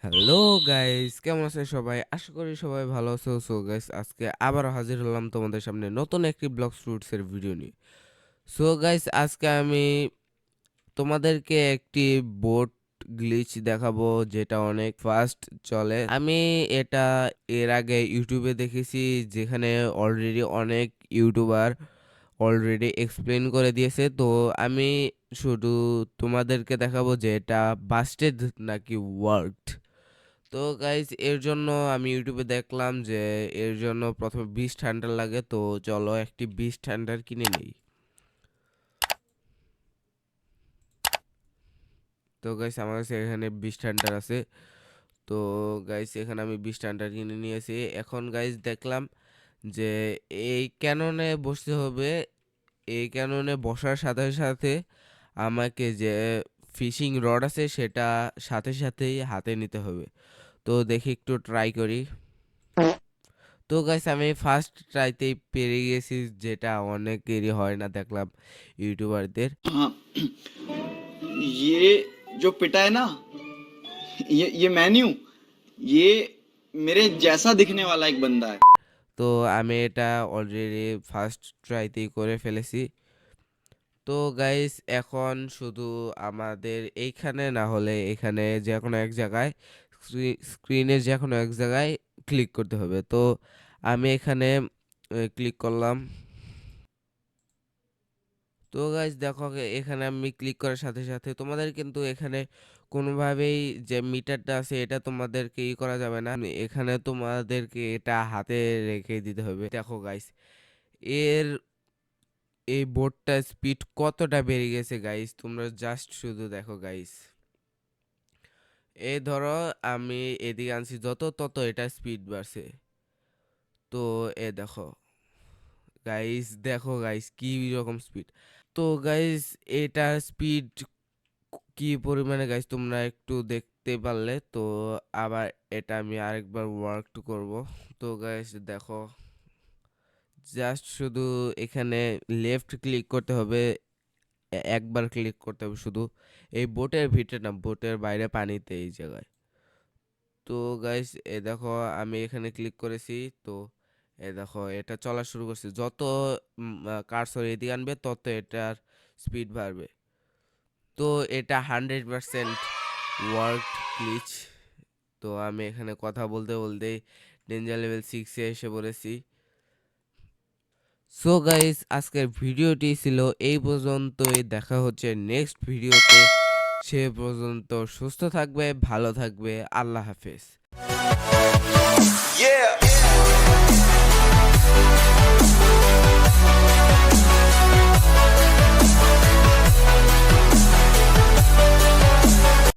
Hello guys, কেমন আছেন সবাই? আশা করি সবাই ভালো আছো। সো গাইস, আজকে আবারও হাজির হলাম তোমাদের সামনে নতুন একটি ব্লগস ফ্রুটসের ভিডিও নিয়ে। সো গাইস, আজকে আমি তোমাদেরকে একটি বোট গ্লিচ দেখাবো যেটা অনেক ফাস্ট চলে। আমি এটা এর আগে ইউটিউবে দেখেছি, যেখানে অলরেডি অনেক ইউটিউবার অলরেডি এক্সপ্লেন করে দিয়েছে। তো আমি শুধু তোমাদেরকে দেখাবো যে এটা বাস্টেড নাকি ওয়ার্কড। তো গাইজ, এর জন্য আমি ইউটিউবে দেখলাম যে এর জন্য প্রথমে বিস্ট হান্টার লাগে। তো চলো একটি বিস্ট হান্টার কিনে নেই। তো গাইস, আমার কাছে এখানে বিস্ট হান্টার আছে। তো গাইস, এখানে আমি বিস্ট হান্টার কিনে নিয়েছি। এখন গাইস দেখলাম যে এই ক্যাননে বসতে হবে। এই ক্যাননে বসার সাথে সাথে আমাকে যে ফিশিং রড আছে সেটা সাথে সাথেই হাতে নিতে হবে। তো দেখি একটু ট্রাই করি। তো গাইস, আমি ফার্স্ট ট্রাইতেই পেরে গেছি, যেটা অনেকেরই হয় না দেখলাম ইউটিউবারদের। हाँ, ये जो पिटा है ना, ये मैं नहीं हूं। ये मेरे जैसा दिखने वाला एक बंदा है। তো আমি এটা অলরেডি ফার্স্ট ট্রাইতেই করে ফেলেছি। তো গাইস, এখন শুধু আমাদের এইখানে না হলে এখানে যে কোনো এক জায়গায় স্ক্রিনের যে কোনো এক জায়গায় ক্লিক করতে হবে। তো আমি এখানে ক্লিক করলাম। তো গাইস দেখো, এখানে আমি ক্লিক করার সাথে সাথে তোমাদের কিন্তু এখানে কোনোভাবেই যে মিটারটা আছে এটা তোমাদেরকে করা যাবে না। এখানে তোমাদেরকে এটা হাতে রেখে দিতে হবে। দেখো গাইস, এর এই বোর্ডটা স্পিড কতটা বেড়ে গেছে গাইস, তোমরা জাস্ট শুধু দেখো গাইস। এই ধরো আমি এদিকে আনছি যত তত এটা স্পিড বাড়ছে। তো এ দেখো গাইস, দেখো গাইস কি রকম স্পিড। তো গাইস, এটার স্পিড কি পরিমাণে গাইস তোমরা একটু দেখতে পারলে। তো আবার এটা আমি আরেকবার ওয়ার্ক করব। তো গাইস দেখো, জাস্ট শুধু এখানে লেফট ক্লিক করতে হবে। একবার ক্লিক করতে হবে শুধু। এই বোটের ভিতরে না, বোটের বাইরে পানিতে এই জায়গায়। তো গাইস এ দেখো, আমি এখানে ক্লিক করেছি। তো এ দেখো এটা চলা শুরু করছে। যত কার্সর এদিকে আনবে তত এটার স্পিড বাড়বে। তো এটা 100% ওয়ার্ক গ্লিচ। তো আমি এখানে কথা বলতে বলতেই ডেঞ্জার লেভেল 6-এ এসে পড়েছি। সো গাইস, আজকের ভিডিওটি ছিল এই পর্যন্তই। দেখা হচ্ছে নেক্সট ভিডিওতে। সে পর্যন্ত সুস্থ থাকবে, ভালো থাকবে। আল্লাহ হাফেজ।